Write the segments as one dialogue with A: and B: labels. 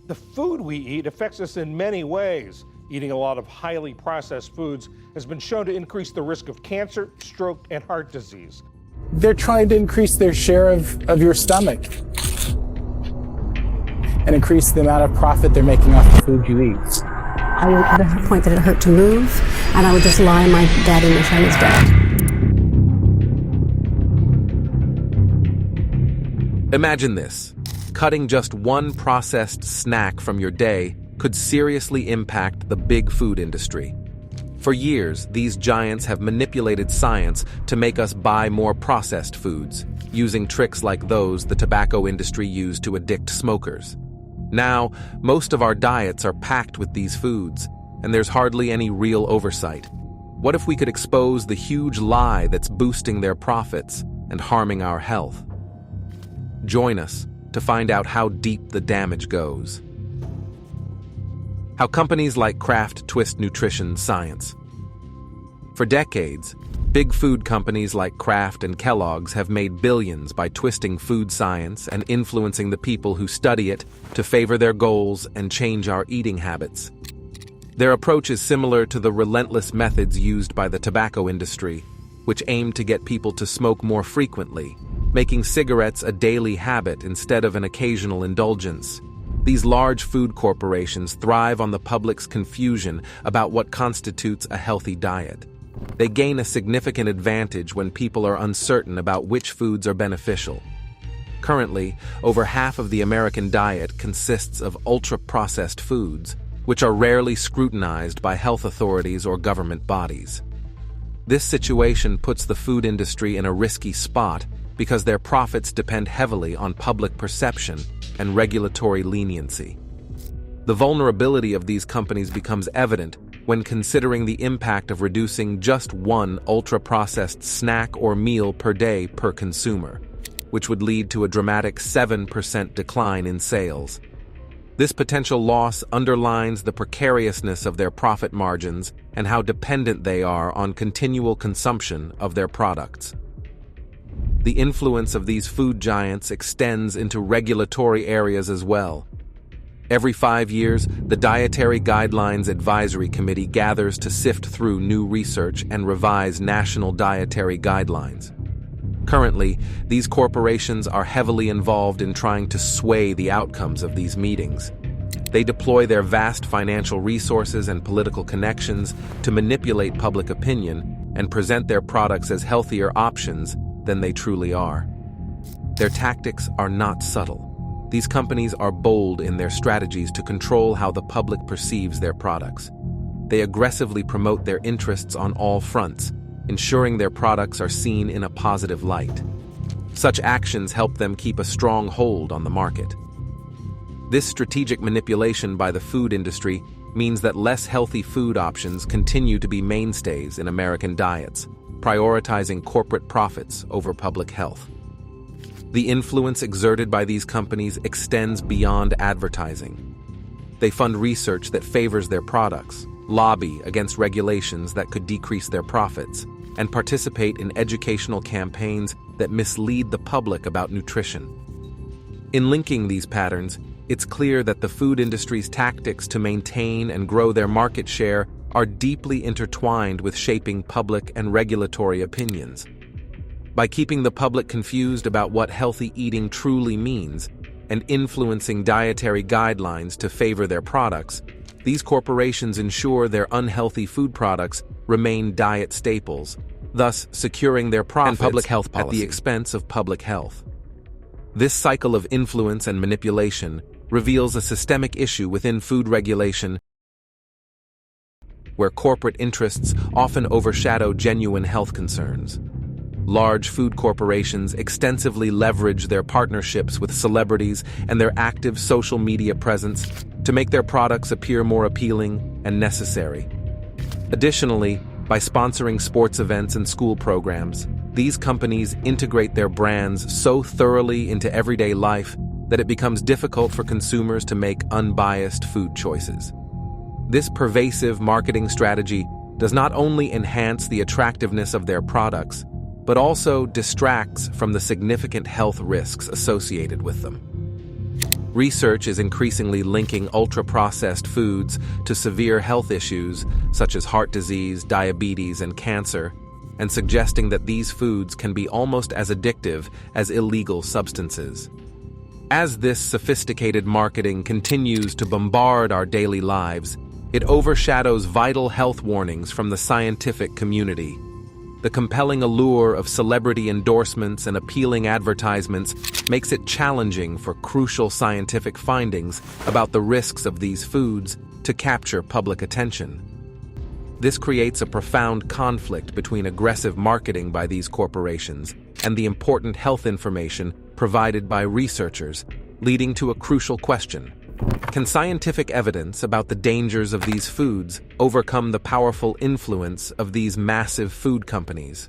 A: The food we eat affects us in many ways. Eating a lot of highly processed foods has been shown to increase the risk of cancer, stroke, and heart disease.
B: They're trying to increase their share of your stomach and increase the amount of profit they're making off the food you eat.
C: I would at a point that it hurt to move, and I would just lie in my bed and wish I was dead.
D: Imagine this. Cutting just one processed snack from your day could seriously impact the big food industry. For years, these giants have manipulated science to make us buy more processed foods, using tricks like those the tobacco industry used to addict smokers. Now, most of our diets are packed with these foods, and there's hardly any real oversight. What if we could expose the huge lie that's boosting their profits and harming our health? Join us to find out how deep the damage goes. How companies like Kraft twist nutrition science. For decades, big food companies like Kraft and Kellogg's have made billions by twisting food science and influencing the people who study it to favor their goals and change our eating habits. Their approach is similar to the relentless methods used by the tobacco industry, which aim to get people to smoke more frequently, making cigarettes a daily habit instead of an occasional indulgence. These large food corporations thrive on the public's confusion about what constitutes a healthy diet. They gain a significant advantage when people are uncertain about which foods are beneficial. Currently, over half of the American diet consists of ultra-processed foods, which are rarely scrutinized by health authorities or government bodies. This situation puts the food industry in a risky spot because their profits depend heavily on public perception and regulatory leniency. The vulnerability of these companies becomes evident when considering the impact of reducing just one ultra-processed snack or meal per day per consumer, which would lead to a dramatic 7% decline in sales. This potential loss underlines the precariousness of their profit margins and how dependent they are on continual consumption of their products. The influence of these food giants extends into regulatory areas as well. Every 5 years, the Dietary Guidelines Advisory Committee gathers to sift through new research and revise national dietary guidelines. Currently, these corporations are heavily involved in trying to sway the outcomes of these meetings. They deploy their vast financial resources and political connections to manipulate public opinion and present their products as healthier options than they truly are. Their tactics are not subtle. These companies are bold in their strategies to control how the public perceives their products. They aggressively promote their interests on all fronts, ensuring their products are seen in a positive light. Such actions help them keep a strong hold on the market. This strategic manipulation by the food industry means that less healthy food options continue to be mainstays in American diets, prioritizing corporate profits over public health. The influence exerted by these companies extends beyond advertising. They fund research that favors their products, lobby against regulations that could decrease their profits, and participate in educational campaigns that mislead the public about nutrition. In linking these patterns, it's clear that the food industry's tactics to maintain and grow their market share are deeply intertwined with shaping public and regulatory opinions. By keeping the public confused about what healthy eating truly means and influencing dietary guidelines to favor their products, these corporations ensure their unhealthy food products remain diet staples, thus securing their profits and public health policy at the expense of public health. This cycle of influence and manipulation reveals a systemic issue within food regulation where corporate interests often overshadow genuine health concerns. Large food corporations extensively leverage their partnerships with celebrities and their active social media presence to make their products appear more appealing and necessary. Additionally, by sponsoring sports events and school programs, these companies integrate their brands so thoroughly into everyday life that it becomes difficult for consumers to make unbiased food choices. This pervasive marketing strategy does not only enhance the attractiveness of their products, but also distracts from the significant health risks associated with them. Research is increasingly linking ultra-processed foods to severe health issues such as heart disease, diabetes, and cancer, and suggesting that these foods can be almost as addictive as illegal substances. As this sophisticated marketing continues to bombard our daily lives, it overshadows vital health warnings from the scientific community. The compelling allure of celebrity endorsements and appealing advertisements makes it challenging for crucial scientific findings about the risks of these foods to capture public attention. This creates a profound conflict between aggressive marketing by these corporations and the important health information provided by researchers, leading to a crucial question. Can scientific evidence about the dangers of these foods overcome the powerful influence of these massive food companies?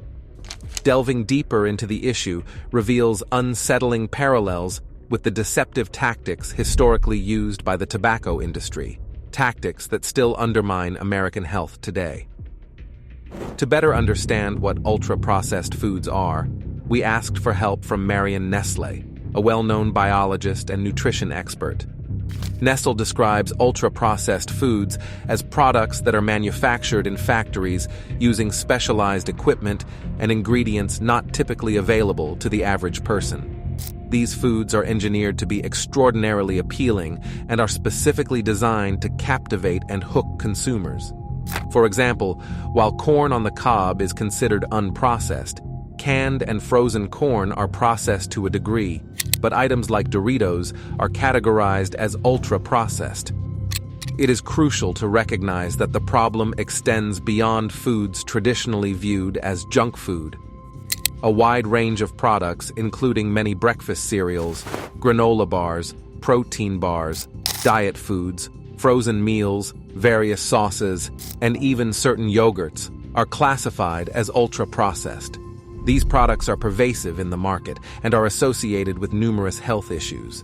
D: Delving deeper into the issue reveals unsettling parallels with the deceptive tactics historically used by the tobacco industry, tactics that still undermine American health today. To better understand what ultra-processed foods are, we asked for help from Marion Nestle, a well-known biologist and nutrition expert. Nestle describes ultra-processed foods as products that are manufactured in factories using specialized equipment and ingredients not typically available to the average person. These foods are engineered to be extraordinarily appealing and are specifically designed to captivate and hook consumers. For example, while corn on the cob is considered unprocessed, canned and frozen corn are processed to a degree, but items like Doritos are categorized as ultra-processed. It is crucial to recognize that the problem extends beyond foods traditionally viewed as junk food. A wide range of products, including many breakfast cereals, granola bars, protein bars, diet foods, frozen meals, various sauces, and even certain yogurts, are classified as ultra-processed. These products are pervasive in the market and are associated with numerous health issues.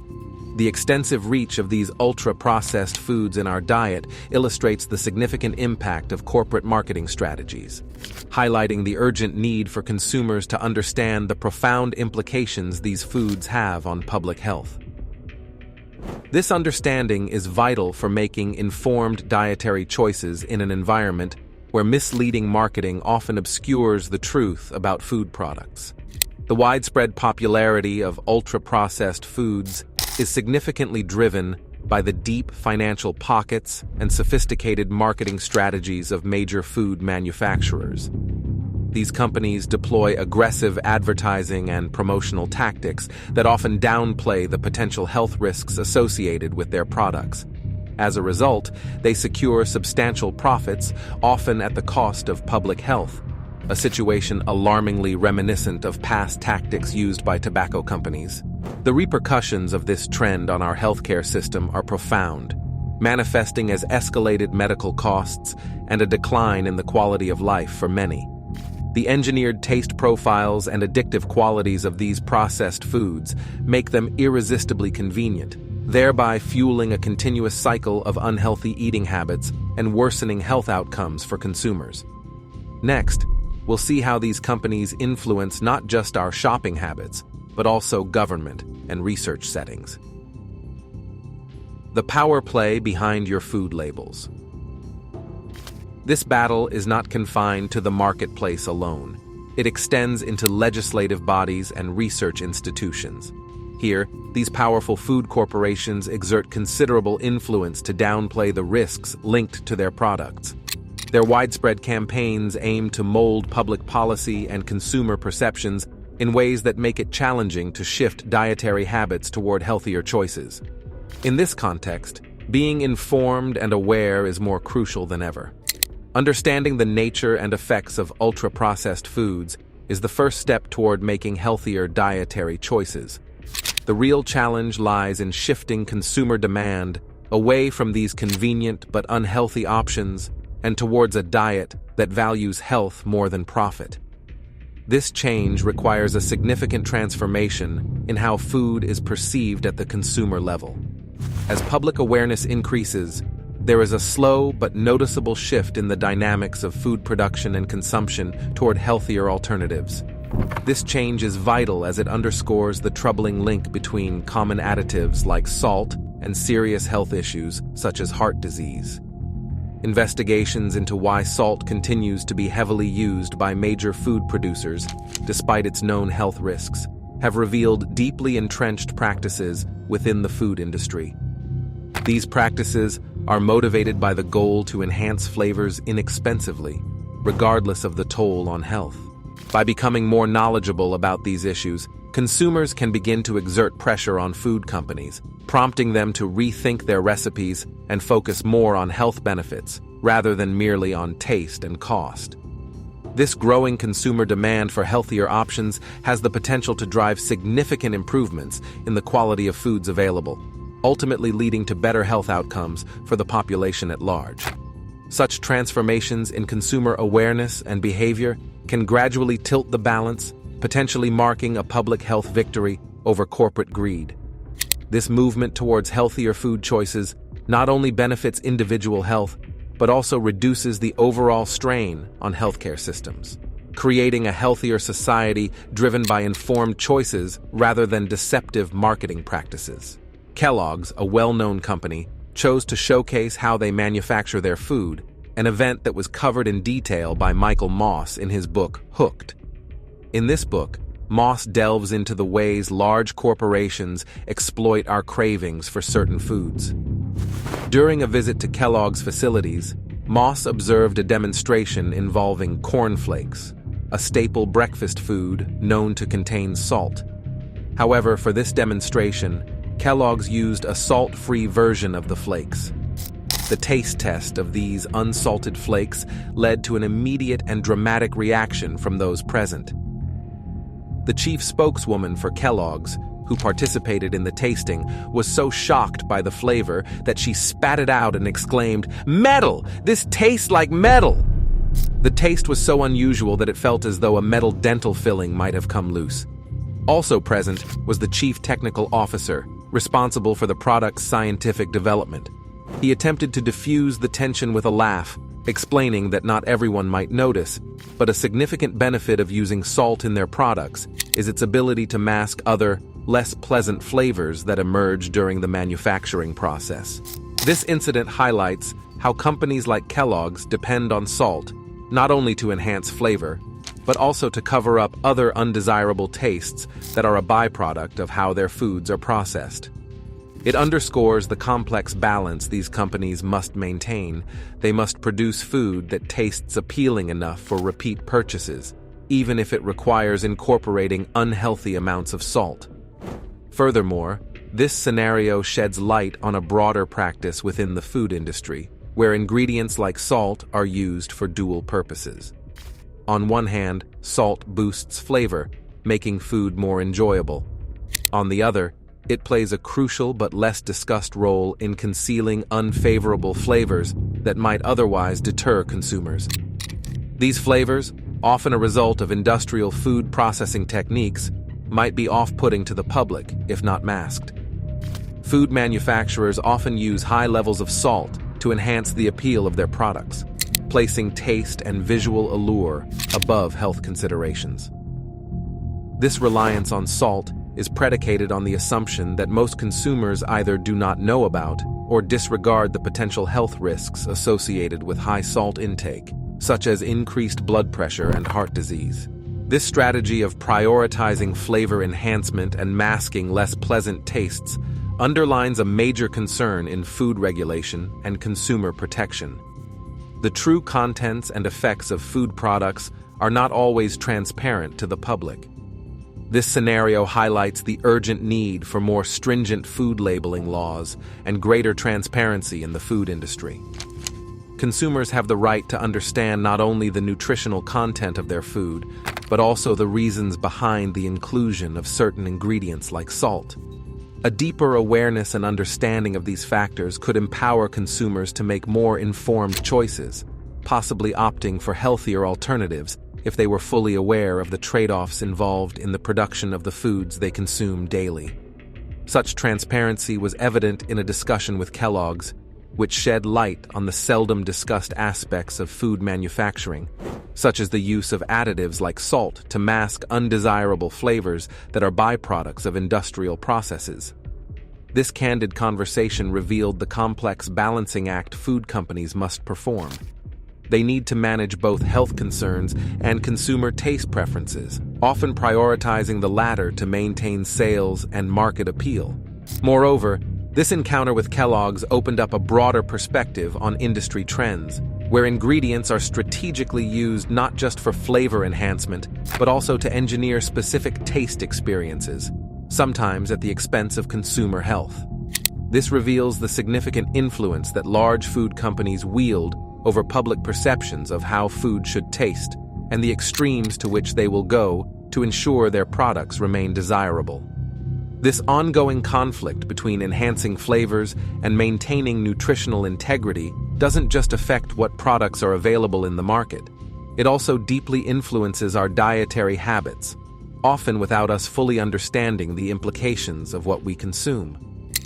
D: The extensive reach of these ultra-processed foods in our diet illustrates the significant impact of corporate marketing strategies, highlighting the urgent need for consumers to understand the profound implications these foods have on public health. This understanding is vital for making informed dietary choices in an environment where misleading marketing often obscures the truth about food products. The widespread popularity of ultra-processed foods is significantly driven by the deep financial pockets and sophisticated marketing strategies of major food manufacturers. These companies deploy aggressive advertising and promotional tactics that often downplay the potential health risks associated with their products. As a result, they secure substantial profits, often at the cost of public health, a situation alarmingly reminiscent of past tactics used by tobacco companies. The repercussions of this trend on our healthcare system are profound, manifesting as escalated medical costs and a decline in the quality of life for many. The engineered taste profiles and addictive qualities of these processed foods make them irresistibly convenient, thereby fueling a continuous cycle of unhealthy eating habits and worsening health outcomes for consumers. Next, we'll see how these companies influence not just our shopping habits, but also government and research settings. The power play behind your food labels. This battle is not confined to the marketplace alone. It extends into legislative bodies and research institutions. Here, these powerful food corporations exert considerable influence to downplay the risks linked to their products. Their widespread campaigns aim to mold public policy and consumer perceptions in ways that make it challenging to shift dietary habits toward healthier choices. In this context, being informed and aware is more crucial than ever. Understanding the nature and effects of ultra-processed foods is the first step toward making healthier dietary choices. The real challenge lies in shifting consumer demand away from these convenient but unhealthy options and towards a diet that values health more than profit. This change requires a significant transformation in how food is perceived at the consumer level. As public awareness increases, there is a slow but noticeable shift in the dynamics of food production and consumption toward healthier alternatives. This change is vital as it underscores the troubling link between common additives like salt and serious health issues such as heart disease. Investigations into why salt continues to be heavily used by major food producers, despite its known health risks, have revealed deeply entrenched practices within the food industry. These practices are motivated by the goal to enhance flavors inexpensively, regardless of the toll on health. By becoming more knowledgeable about these issues, consumers can begin to exert pressure on food companies, prompting them to rethink their recipes and focus more on health benefits rather than merely on taste and cost. This growing consumer demand for healthier options has the potential to drive significant improvements in the quality of foods available, ultimately leading to better health outcomes for the population at large. Such transformations in consumer awareness and behavior can gradually tilt the balance, potentially marking a public health victory over corporate greed. This movement towards healthier food choices not only benefits individual health, but also reduces the overall strain on healthcare systems, creating a healthier society driven by informed choices rather than deceptive marketing practices. Kellogg's, a well-known company, chose to showcase how they manufacture their food, an event that was covered in detail by Michael Moss in his book, Hooked. In this book, Moss delves into the ways large corporations exploit our cravings for certain foods. During a visit to Kellogg's facilities, Moss observed a demonstration involving cornflakes, a staple breakfast food known to contain salt. However, for this demonstration, Kellogg's used a salt-free version of the flakes. The taste test of these unsalted flakes led to an immediate and dramatic reaction from those present. The chief spokeswoman for Kellogg's, who participated in the tasting, was so shocked by the flavor that she spat it out and exclaimed, "Metal! This tastes like metal!" The taste was so unusual that it felt as though a metal dental filling might have come loose. Also present was the chief technical officer, responsible for the product's scientific development. He attempted to diffuse the tension with a laugh, explaining that not everyone might notice, but a significant benefit of using salt in their products is its ability to mask other, less pleasant flavors that emerge during the manufacturing process. This incident highlights how companies like Kellogg's depend on salt, not only to enhance flavor, but also to cover up other undesirable tastes that are a byproduct of how their foods are processed. It underscores the complex balance these companies must maintain. They must produce food that tastes appealing enough for repeat purchases, even if it requires incorporating unhealthy amounts of salt. Furthermore, this scenario sheds light on a broader practice within the food industry, where ingredients like salt are used for dual purposes. On one hand, salt boosts flavor, making food more enjoyable. On the other, it plays a crucial but less discussed role in concealing unfavorable flavors that might otherwise deter consumers. These flavors, often a result of industrial food processing techniques, might be off-putting to the public if not masked. Food manufacturers often use high levels of salt to enhance the appeal of their products, placing taste and visual allure above health considerations. This reliance on salt is predicated on the assumption that most consumers either do not know about or disregard the potential health risks associated with high salt intake, such as increased blood pressure and heart disease. This strategy of prioritizing flavor enhancement and masking less pleasant tastes underlines a major concern in food regulation and consumer protection. The true contents and effects of food products are not always transparent to the public. This scenario highlights the urgent need for more stringent food labeling laws and greater transparency in the food industry. Consumers have the right to understand not only the nutritional content of their food, but also the reasons behind the inclusion of certain ingredients like salt. A deeper awareness and understanding of these factors could empower consumers to make more informed choices, possibly opting for healthier alternatives if they were fully aware of the trade-offs involved in the production of the foods they consume daily. Such transparency was evident in a discussion with Kellogg's, which shed light on the seldom discussed aspects of food manufacturing, such as the use of additives like salt to mask undesirable flavors that are byproducts of industrial processes. This candid conversation revealed the complex balancing act food companies must perform. They need to manage both health concerns and consumer taste preferences, often prioritizing the latter to maintain sales and market appeal. Moreover, this encounter with Kellogg's opened up a broader perspective on industry trends, where ingredients are strategically used not just for flavor enhancement, but also to engineer specific taste experiences, sometimes at the expense of consumer health. This reveals the significant influence that large food companies wield over public perceptions of how food should taste, and the extremes to which they will go to ensure their products remain desirable. This ongoing conflict between enhancing flavors and maintaining nutritional integrity doesn't just affect what products are available in the market. It also deeply influences our dietary habits, often without us fully understanding the implications of what we consume.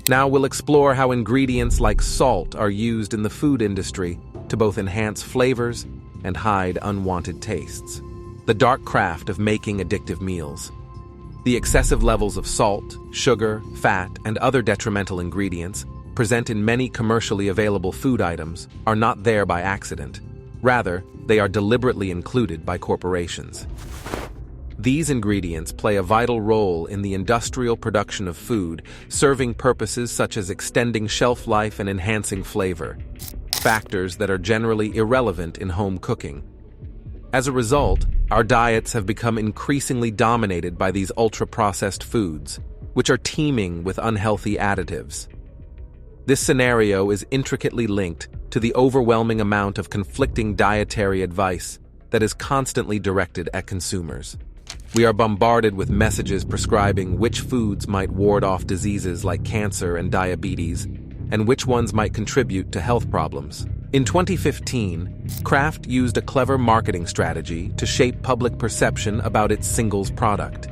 D: Now we'll explore how ingredients like salt are used in the food industry to both enhance flavors and hide unwanted tastes. The dark craft of making addictive meals. The excessive levels of salt, sugar, fat, and other detrimental ingredients present in many commercially available food items are not there by accident. Rather, they are deliberately included by corporations. These ingredients play a vital role in the industrial production of food, serving purposes such as extending shelf life and enhancing flavor, factors that are generally irrelevant in home cooking. As a result, our diets have become increasingly dominated by these ultra-processed foods, which are teeming with unhealthy additives. This scenario is intricately linked to the overwhelming amount of conflicting dietary advice that is constantly directed at consumers. We are bombarded with messages prescribing which foods might ward off diseases like cancer and diabetes, and which ones might contribute to health problems. In 2015, Kraft used a clever marketing strategy to shape public perception about its singles product.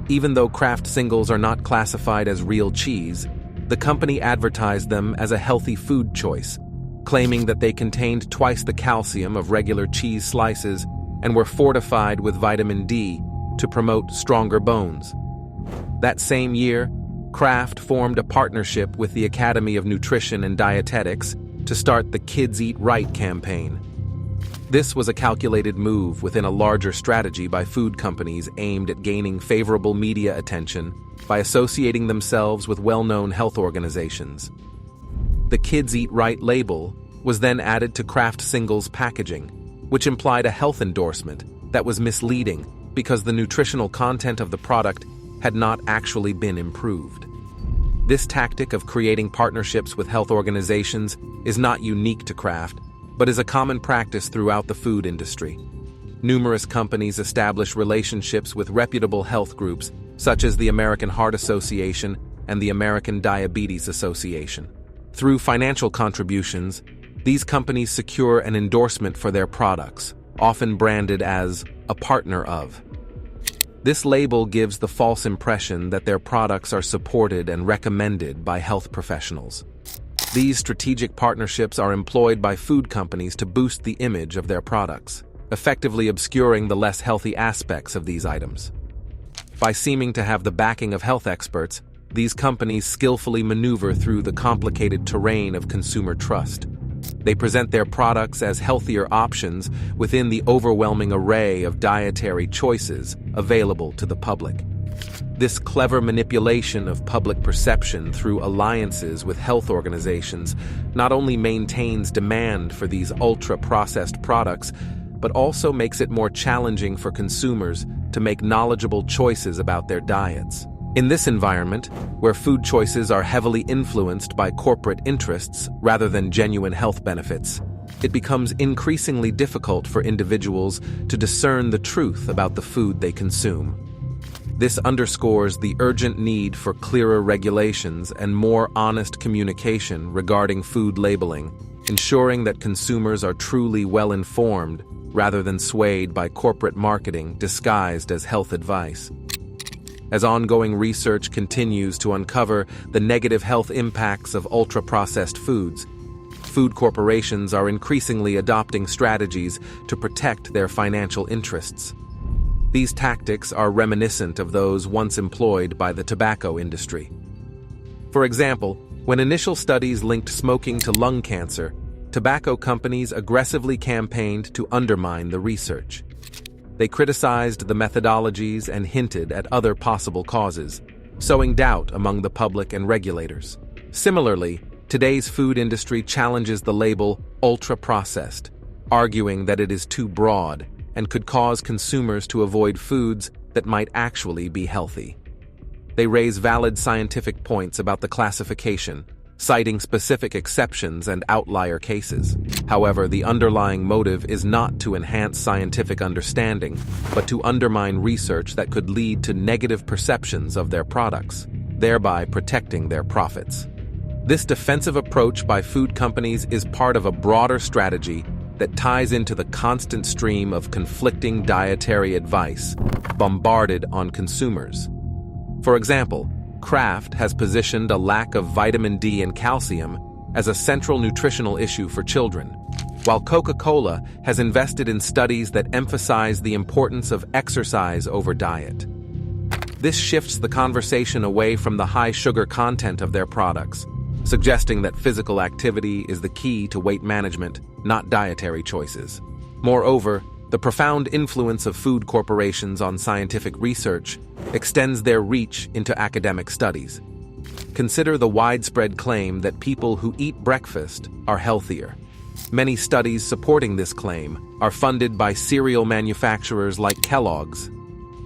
D: Even though Kraft singles are not classified as real cheese, the company advertised them as a healthy food choice, claiming that they contained twice the calcium of regular cheese slices and were fortified with vitamin D to promote stronger bones. That same year, Kraft formed a partnership with the Academy of Nutrition and Dietetics to start the Kids Eat Right campaign. This was a calculated move within a larger strategy by food companies aimed at gaining favorable media attention by associating themselves with well-known health organizations. The Kids Eat Right label was then added to Kraft singles packaging, which implied a health endorsement that was misleading because the nutritional content of the product had not actually been improved. This tactic of creating partnerships with health organizations is not unique to Kraft, but is a common practice throughout the food industry. Numerous companies establish relationships with reputable health groups, such as the American Heart Association and the American Diabetes Association. Through financial contributions, these companies secure an endorsement for their products, often branded as a partner of. This label gives the false impression that their products are supported and recommended by health professionals. These strategic partnerships are employed by food companies to boost the image of their products, effectively obscuring the less healthy aspects of these items. By seeming to have the backing of health experts, these companies skillfully maneuver through the complicated terrain of consumer trust. They present their products as healthier options within the overwhelming array of dietary choices available to the public. This clever manipulation of public perception through alliances with health organizations not only maintains demand for these ultra-processed products, but also makes it more challenging for consumers to make knowledgeable choices about their diets. In this environment, where food choices are heavily influenced by corporate interests rather than genuine health benefits, it becomes increasingly difficult for individuals to discern the truth about the food they consume. This underscores the urgent need for clearer regulations and more honest communication regarding food labeling, ensuring that consumers are truly well-informed rather than swayed by corporate marketing disguised as health advice. As ongoing research continues to uncover the negative health impacts of ultra-processed foods, food corporations are increasingly adopting strategies to protect their financial interests. These tactics are reminiscent of those once employed by the tobacco industry. For example, when initial studies linked smoking to lung cancer, tobacco companies aggressively campaigned to undermine the research. They criticized the methodologies and hinted at other possible causes, sowing doubt among the public and regulators. Similarly, today's food industry challenges the label ultra-processed, arguing that it is too broad and could cause consumers to avoid foods that might actually be healthy. They raise valid scientific points about the classification, citing specific exceptions and outlier cases. However, the underlying motive is not to enhance scientific understanding, but to undermine research that could lead to negative perceptions of their products, thereby protecting their profits. This defensive approach by food companies is part of a broader strategy that ties into the constant stream of conflicting dietary advice bombarded on consumers. For example, Kraft has positioned a lack of vitamin D and calcium as a central nutritional issue for children, while Coca-Cola has invested in studies that emphasize the importance of exercise over diet. This shifts the conversation away from the high sugar content of their products, suggesting that physical activity is the key to weight management, not dietary choices. Moreover, the profound influence of food corporations on scientific research extends their reach into academic studies. Consider the widespread claim that people who eat breakfast are healthier. Many studies supporting this claim are funded by cereal manufacturers like Kellogg's.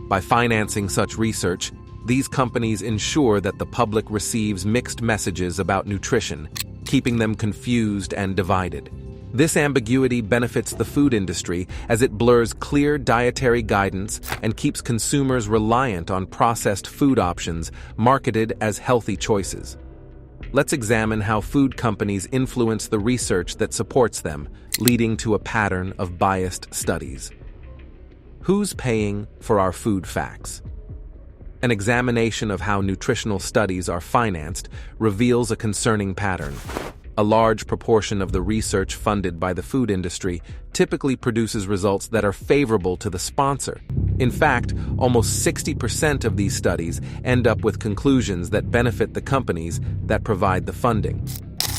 D: By financing such research, these companies ensure that the public receives mixed messages about nutrition, keeping them confused and divided. This ambiguity benefits the food industry as it blurs clear dietary guidance and keeps consumers reliant on processed food options marketed as healthy choices. Let's examine how food companies influence the research that supports them, leading to a pattern of biased studies. Who's paying for our food facts? An examination of how nutritional studies are financed reveals a concerning pattern. A large proportion of the research funded by the food industry typically produces results that are favorable to the sponsor. In fact, almost 60% of these studies end up with conclusions that benefit the companies that provide the funding.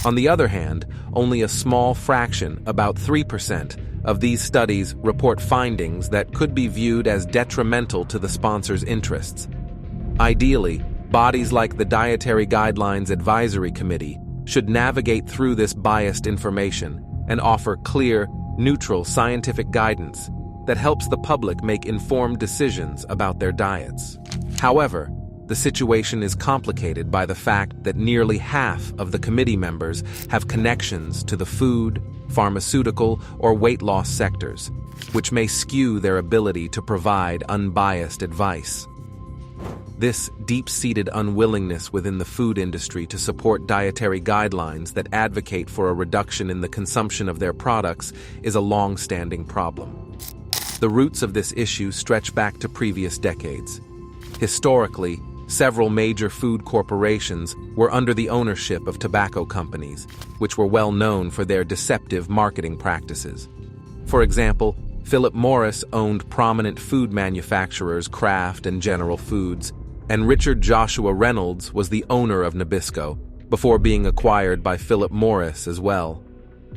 D: On the other hand, only a small fraction, about 3%, of these studies report findings that could be viewed as detrimental to the sponsor's interests. Ideally, bodies like the Dietary Guidelines Advisory Committee should navigate through this biased information and offer clear, neutral scientific guidance that helps the public make informed decisions about their diets. However, the situation is complicated by the fact that nearly half of the committee members have connections to the food, pharmaceutical, or weight loss sectors, which may skew their ability to provide unbiased advice. This deep-seated unwillingness within the food industry to support dietary guidelines that advocate for a reduction in the consumption of their products is a long-standing problem. The roots of this issue stretch back to previous decades. Historically, several major food corporations were under the ownership of tobacco companies, which were well known for their deceptive marketing practices. For example, Philip Morris owned prominent food manufacturers Kraft and General Foods, and Richard Joshua Reynolds was the owner of Nabisco, before being acquired by Philip Morris as well.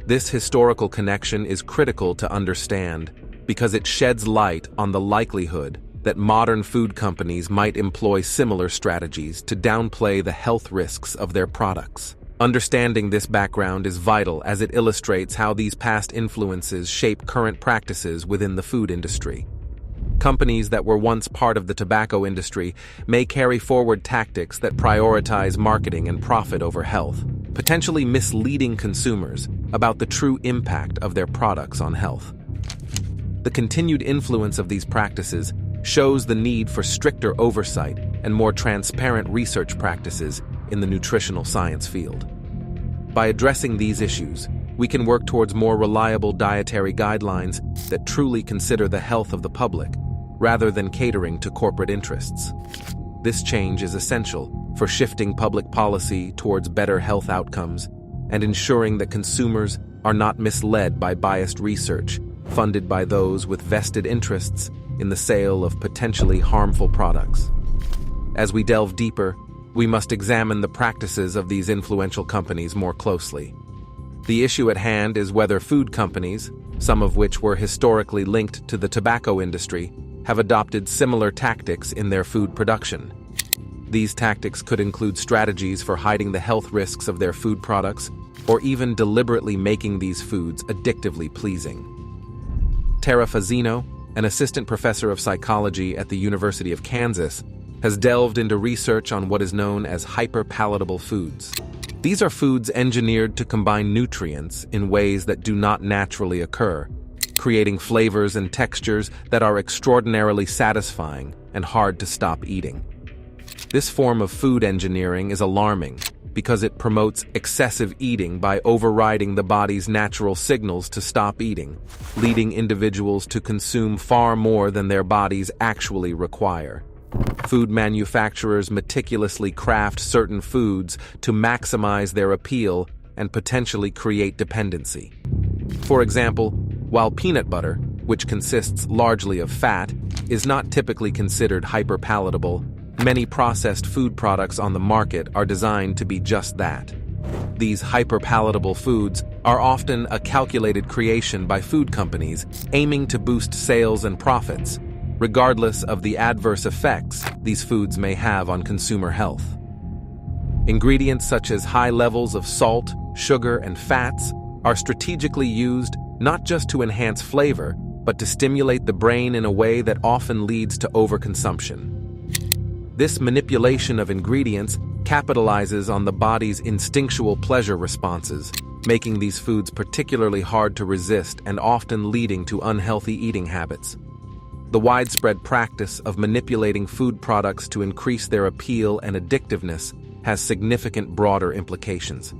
D: This historical connection is critical to understand because it sheds light on the likelihood that modern food companies might employ similar strategies to downplay the health risks of their products. Understanding this background is vital as it illustrates how these past influences shape current practices within the food industry. Companies that were once part of the tobacco industry may carry forward tactics that prioritize marketing and profit over health, potentially misleading consumers about the true impact of their products on health. The continued influence of these practices shows the need for stricter oversight and more transparent research practices in the nutritional science field. By addressing these issues, we can work towards more reliable dietary guidelines that truly consider the health of the public, rather than catering to corporate interests. This change is essential for shifting public policy towards better health outcomes and ensuring that consumers are not misled by biased research funded by those with vested interests in the sale of potentially harmful products. As we delve deeper, we must examine the practices of these influential companies more closely. The issue at hand is whether food companies, some of which were historically linked to the tobacco industry, have adopted similar tactics in their food production. These tactics could include strategies for hiding the health risks of their food products, or even deliberately making these foods addictively pleasing. Tara Fazzino, an assistant professor of psychology at the University of Kansas, has delved into research on what is known as hyper-palatable foods. These are foods engineered to combine nutrients in ways that do not naturally occur, creating flavors and textures that are extraordinarily satisfying and hard to stop eating. This form of food engineering is alarming because it promotes excessive eating by overriding the body's natural signals to stop eating, leading individuals to consume far more than their bodies actually require. Food manufacturers meticulously craft certain foods to maximize their appeal and potentially create dependency. For example, while peanut butter, which consists largely of fat, is not typically considered hyperpalatable, many processed food products on the market are designed to be just that. These hyperpalatable foods are often a calculated creation by food companies aiming to boost sales and profits, regardless of the adverse effects these foods may have on consumer health. Ingredients such as high levels of salt, sugar, and fats are strategically used not just to enhance flavor, but to stimulate the brain in a way that often leads to overconsumption. This manipulation of ingredients capitalizes on the body's instinctual pleasure responses, making these foods particularly hard to resist and often leading to unhealthy eating habits. The widespread practice of manipulating food products to increase their appeal and addictiveness has significant broader implications.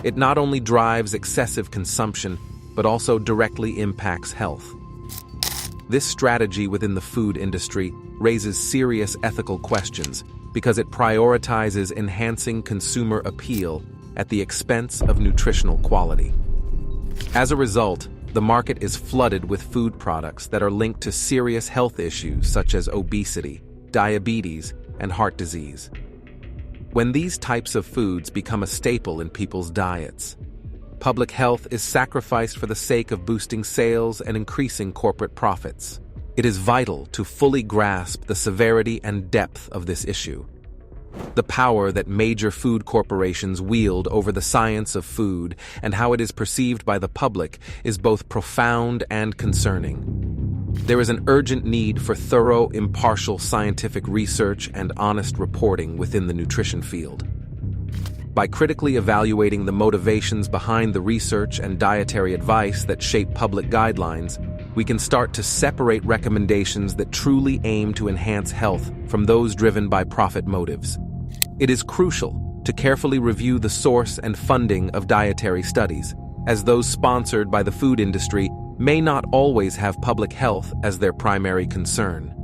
D: It not only drives excessive consumption, but also directly impacts health. This strategy within the food industry raises serious ethical questions because it prioritizes enhancing consumer appeal at the expense of nutritional quality. As a result, the market is flooded with food products that are linked to serious health issues such as obesity, diabetes, and heart disease. When these types of foods become a staple in people's diets, public health is sacrificed for the sake of boosting sales and increasing corporate profits. It is vital to fully grasp the severity and depth of this issue. The power that major food corporations wield over the science of food and how it is perceived by the public is both profound and concerning. There is an urgent need for thorough, impartial scientific research and honest reporting within the nutrition field. By critically evaluating the motivations behind the research and dietary advice that shape public guidelines, we can start to separate recommendations that truly aim to enhance health from those driven by profit motives. It is crucial to carefully review the source and funding of dietary studies, as those sponsored by the food industry may not always have public health as their primary concern.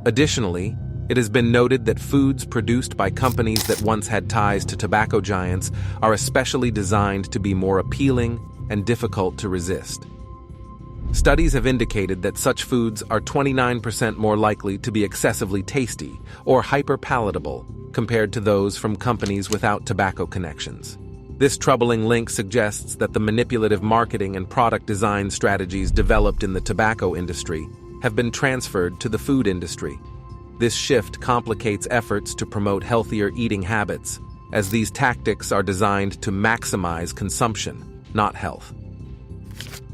D: Additionally, it has been noted that foods produced by companies that once had ties to tobacco giants are especially designed to be more appealing and difficult to resist. Studies have indicated that such foods are 29% more likely to be excessively tasty or hyperpalatable compared to those from companies without tobacco connections. This troubling link suggests that the manipulative marketing and product design strategies developed in the tobacco industry have been transferred to the food industry. This shift complicates efforts to promote healthier eating habits, as these tactics are designed to maximize consumption, not health.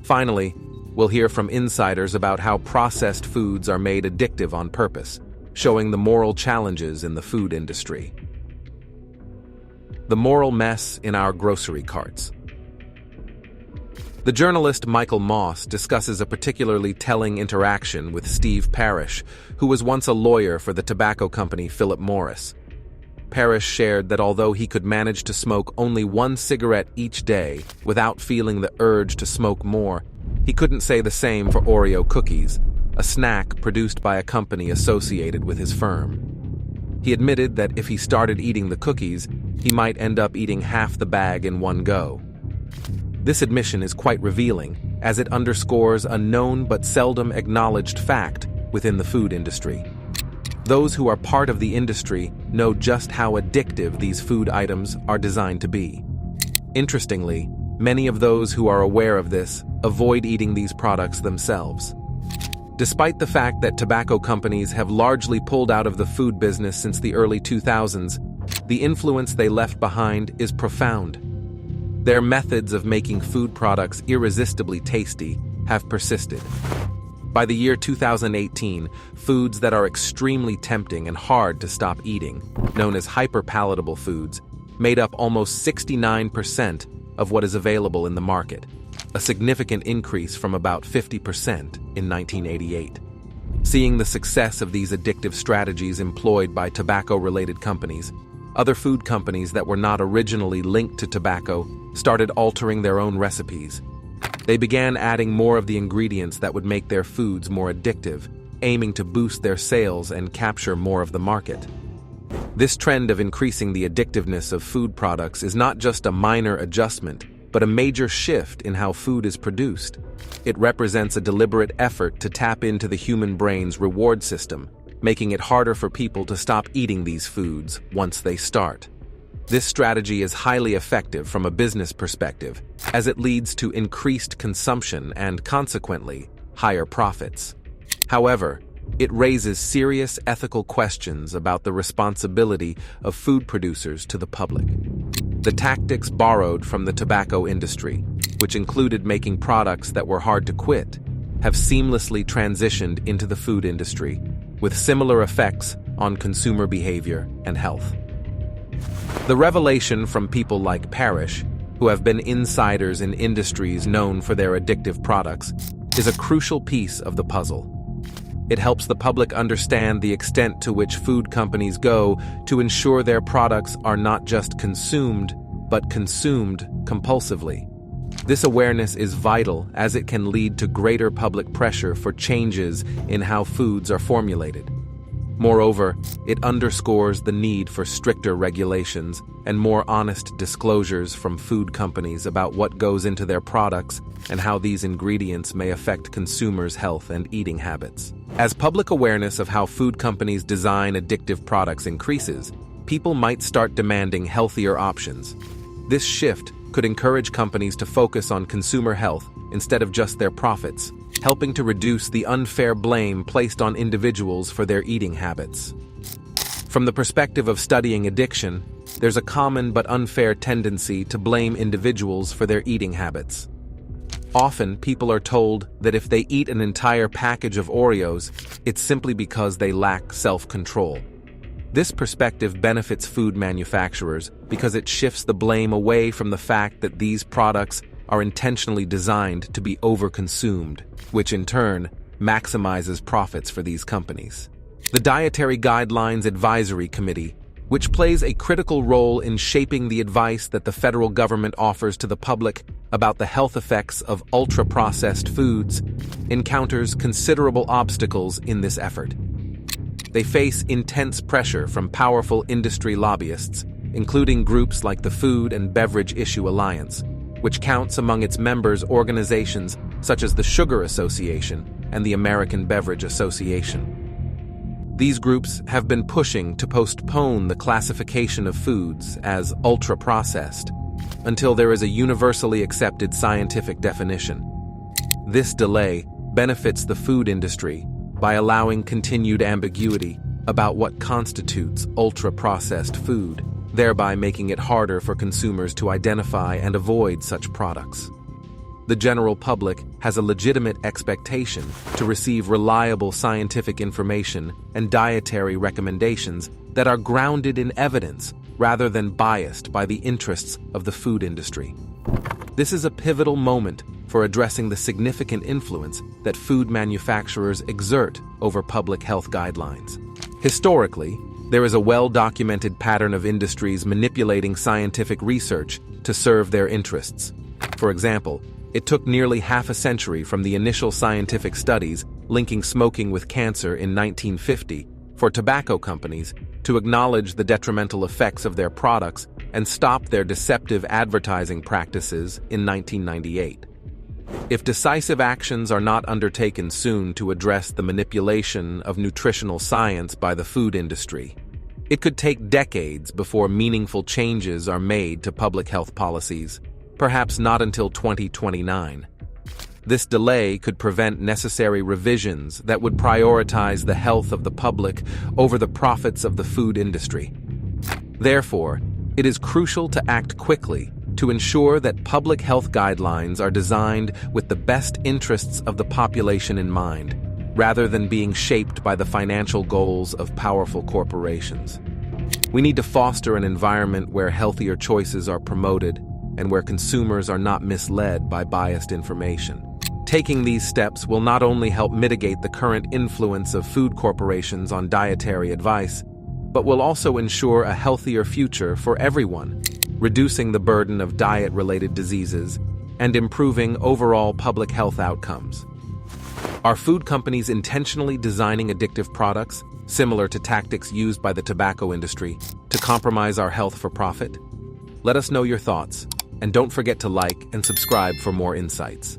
D: Finally, we'll hear from insiders about how processed foods are made addictive on purpose, showing the moral challenges in the food industry. The moral mess in our grocery carts. The journalist Michael Moss discusses a particularly telling interaction with Steve Parrish, who was once a lawyer for the tobacco company Philip Morris. Parrish shared that although he could manage to smoke only one cigarette each day without feeling the urge to smoke more, he couldn't say the same for Oreo cookies, a snack produced by a company associated with his firm. He admitted that if he started eating the cookies, he might end up eating half the bag in one go. This admission is quite revealing, as it underscores a known but seldom acknowledged fact within the food industry. Those who are part of the industry know just how addictive these food items are designed to be. Interestingly, many of those who are aware of this avoid eating these products themselves. Despite the fact that tobacco companies have largely pulled out of the food business since the early 2000s, the influence they left behind is profound. Their methods of making food products irresistibly tasty have persisted. By the year 2018, foods that are extremely tempting and hard to stop eating, known as hyper-palatable foods, made up almost 69% of what is available in the market, a significant increase from about 50% in 1988. Seeing the success of these addictive strategies employed by tobacco-related companies, other food companies that were not originally linked to tobacco started altering their own recipes. They began adding more of the ingredients that would make their foods more addictive, aiming to boost their sales and capture more of the market. This trend of increasing the addictiveness of food products is not just a minor adjustment, but a major shift in how food is produced. It represents a deliberate effort to tap into the human brain's reward system, making it harder for people to stop eating these foods once they start. This strategy is highly effective from a business perspective, as it leads to increased consumption and, consequently, higher profits. However, it raises serious ethical questions about the responsibility of food producers to the public. The tactics borrowed from the tobacco industry, which included making products that were hard to quit, have seamlessly transitioned into the food industry, with similar effects on consumer behavior and health. The revelation from people like Parrish, who have been insiders in industries known for their addictive products, is a crucial piece of the puzzle. It helps the public understand the extent to which food companies go to ensure their products are not just consumed, but consumed compulsively. This awareness is vital as it can lead to greater public pressure for changes in how foods are formulated. Moreover, it underscores the need for stricter regulations and more honest disclosures from food companies about what goes into their products and how these ingredients may affect consumers' health and eating habits. As public awareness of how food companies design addictive products increases, people might start demanding healthier options. This shift could encourage companies to focus on consumer health instead of just their profits, helping to reduce the unfair blame placed on individuals for their eating habits. From the perspective of studying addiction, there's a common but unfair tendency to blame individuals for their eating habits. Often, people are told that if they eat an entire package of Oreos, it's simply because they lack self-control. This perspective benefits food manufacturers because it shifts the blame away from the fact that these products are intentionally designed to be overconsumed, which in turn maximizes profits for these companies. The Dietary Guidelines Advisory Committee, which plays a critical role in shaping the advice that the federal government offers to the public about the health effects of ultra-processed foods, encounters considerable obstacles in this effort. They face intense pressure from powerful industry lobbyists, including groups like the Food and Beverage Issue Alliance, which counts among its members organizations such as the Sugar Association and the American Beverage Association. These groups have been pushing to postpone the classification of foods as ultra-processed until there is a universally accepted scientific definition. This delay benefits the food industry by allowing continued ambiguity about what constitutes ultra-processed food, thereby making it harder for consumers to identify and avoid such products. The general public has a legitimate expectation to receive reliable scientific information and dietary recommendations that are grounded in evidence rather than biased by the interests of the food industry. This is a pivotal moment for addressing the significant influence that food manufacturers exert over public health guidelines. Historically, there is a well-documented pattern of industries manipulating scientific research to serve their interests. For example, it took nearly half a century from the initial scientific studies linking smoking with cancer in 1950 for tobacco companies to acknowledge the detrimental effects of their products and stop their deceptive advertising practices in 1998. If decisive actions are not undertaken soon to address the manipulation of nutritional science by the food industry, it could take decades before meaningful changes are made to public health policies, perhaps not until 2029. This delay could prevent necessary revisions that would prioritize the health of the public over the profits of the food industry. Therefore, it is crucial to act quickly to ensure that public health guidelines are designed with the best interests of the population in mind, rather than being shaped by the financial goals of powerful corporations. We need to foster an environment where healthier choices are promoted and where consumers are not misled by biased information. Taking these steps will not only help mitigate the current influence of food corporations on dietary advice, but will also ensure a healthier future for everyone, reducing the burden of diet-related diseases and improving overall public health outcomes. Are food companies intentionally designing addictive products, similar to tactics used by the tobacco industry, to compromise our health for profit? Let us know your thoughts, and don't forget to like and subscribe for more insights.